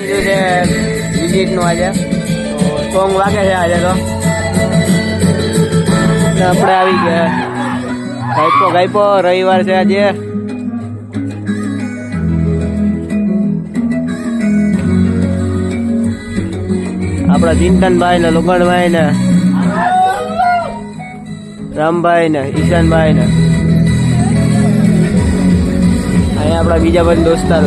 Visit નું આજે તો સોંગ વાગે છે આજે તો આપણે આવી ગયા ગાયપો રવિવાર છે આજે આપણા ચિંતનભાઈ ને લોગણભાઈ ને રામભાઈ ને ઈશાનભાઈ ને અહીંયા આપણા બીજા બધા દોસ્તાર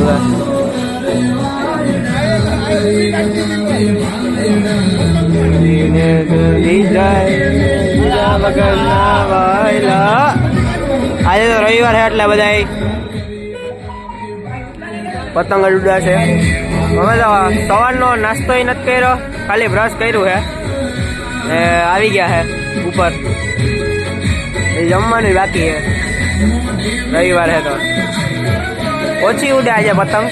આજે તો રવિવાર છે એટલે બધા પતંગ ઉડા છે. અમે તો સવારનો નાસ્તો નથી કર્યો, ખાલી બ્રશ કર્યું છે ને આવી ગયા છે ઉપર. જમવાનું બાકી છે, રવિવાર છે તો ઓછી ઉડે આજે પતંગ.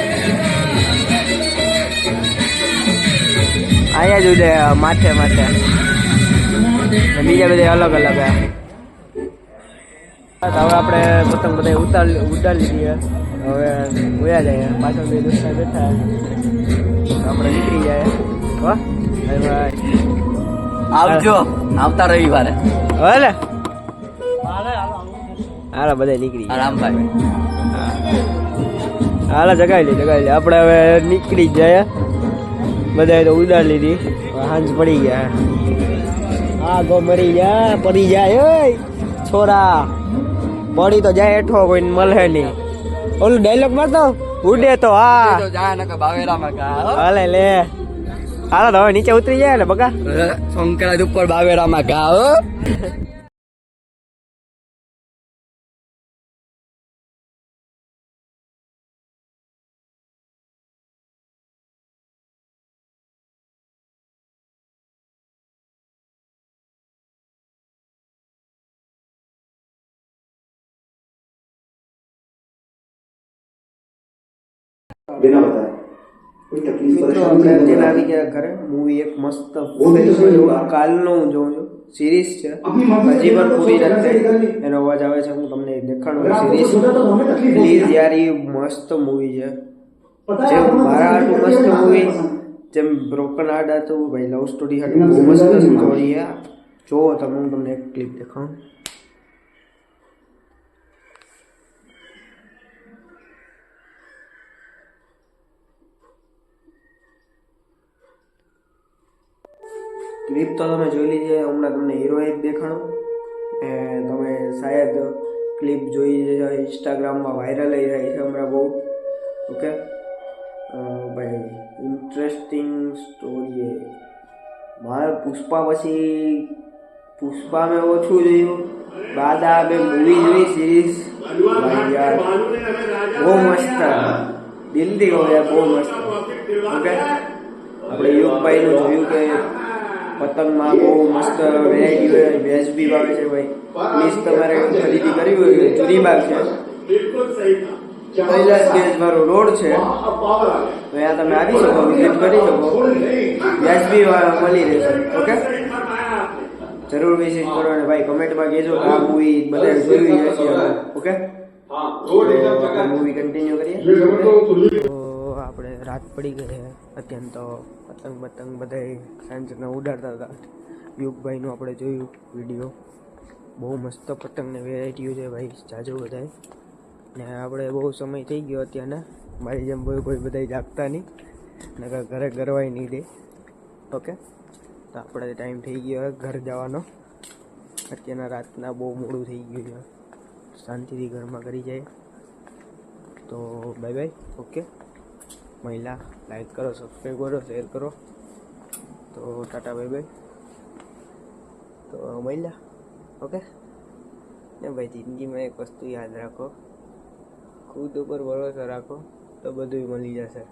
અહીંયા જ ઉડે માથે બીજા બધા અલગ અલગ. હવે આપણે પતંગ બધા ઉડાડી લીધી. હવે ઉયા જાય પાછળ બે દોસ્તા બેઠા આપણે નીકળી જાય. આવજો આવતા રવિવારે. હવે હાલો બધા નીકળી રામભાઈ હાલો જગાવી લે આપણે હવે નીકળી જાય. બધા તો ઉડાડી લીધી, હાંજ પડી ગયા. હા ગો મરી ગયા પડી જાય. ઓય છોરા પડી તો જાય હેઠો કોઈ મળે નહીં. ઓલું ડાયલોગ મારતો ઉડે તો હા હાલે લે. હાલો તો હવે નીચે ઉતરી જાય ને બકા શંકરાજ ઉપર બાવેરામાં ઘા. बिना बताए कोई तकलीफ परेशानी આવી ગયા ઘરે. મૂવી એક મસ્ત કાલનો હું જોઉં છું, સિરીઝ છે હજી પણ પૂરી નથી. એનો અવાજ આવે છે, હું તમને દેખાડું. સિરીઝ પ્લીઝ યાર, એ મસ્ત મૂવી છે. જેમ મારા હાટું મસ્ત મૂવી, જેમ બ્રોકન હાર્ટ હતું ભાઈ, લવ સ્ટોરી હાટું બહુ મસ્ત સ્ટોરી છે. જોવો તમે, હું તમને એક ક્લિપ દેખાડું. ક્લિપ તો તમે જોઈ લીધી. હમણાં તમને હીરો એક દેખાણો. તમે શાયદ ક્લિપ જોઈ છે, ઇન્સ્ટાગ્રામમાં વાયરલ થઈ જાય છે હમણાં બહુ. ઓકે ભાઈ, ઇન્ટરેસ્ટિંગ સ્ટોરી. મારે પુષ્પા પછી પુષ્પા મેં ઓછું જોયું, બાદ આ બે મૂવી જોઈ સિરીઝ. ભાઈ યાર બહુ મસ્ત, દિલથી કહો યાર બહુ મસ્ત. ઓકે આપણે યુગભાઈનું જોયું કે પતંગમાં બહુ મસ્ત વેરાયટી હોય, વેજબી આવે છે ભાઈ. પ્લીઝ તમારે ખરીદી કરવી હોય જુરીબાગ છે, કૈલાસ ગેસ વાળો રોડ છે, તો ત્યાં તમે આવી શકો, વિઝિટ કરી શકો. વેજબી મળી રહેશે. ઓકે જરૂર વિઝિટ કરો. અને ભાઈ કમેન્ટમાં કહેજો કે આ મૂવી બધા જોઈ જશે. ઓકે મૂવી કન્ટિન્યુ કરીએ. આપણે રાત પડી ગઈ અત્યારે તો પતંગ બધા સાંજના ઉડાડતા હતા. યુગભાઈનું આપણે જોયું વિડીયો, બહુ મસ્ત પતંગની વેરાયટીઓ છે ભાઈ, જાજો બધાય. ને આપણે બહુ સમય થઈ ગયો અત્યારના, મારી જેમ કોઈ બધા જાગતા નહીં, નકર ઘરે ગરવાય નહીં દે. ઓકે તો આપણે ટાઈમ થઈ ગયો ઘર જવાનો. અત્યારના રાતના બહુ મોડું થઈ ગયું છે, શાંતિથી ઘરમાં કરી જાય. તો બાય બાય. ઓકે મહિલા લાઈક કરો, સબસ્ક્રાઈબ કરો, શેર કરો. તો ટાટા બાય બાય. તો મહિલા ઓકે ને ભાઈ, જિંદગીમાં એક વસ્તુ યાદ રાખો, ખુદ ઉપર ભરોસો રાખો તો બધું મળી જશે.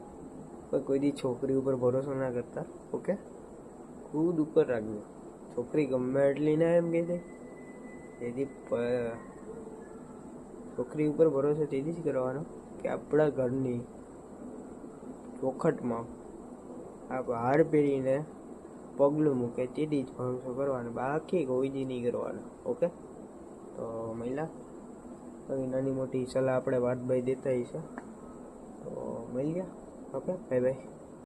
પણ કોઈ દી છોકરી ઉપર ભરોસો ના કરતા. ઓકે ખુદ ઉપર રાખજો. છોકરી ગમે એટલી ના એમ કહે છે, તેથી છોકરી ઉપર ભરોસો તેથી જ કરવાનો કે આપણા ઘરની ચોખટમાં આ હાર પહેરીને પગલું મૂકે તેથી જ ભરોસો કરવાનો, બાકી કોઈ દી નહીં કરવાનો. ઓકે તો મહિલા આવી નાની મોટી સલાહ આપણે વાતભાઈ દેતા છે. તો મળી ગયા. Okay bye bye.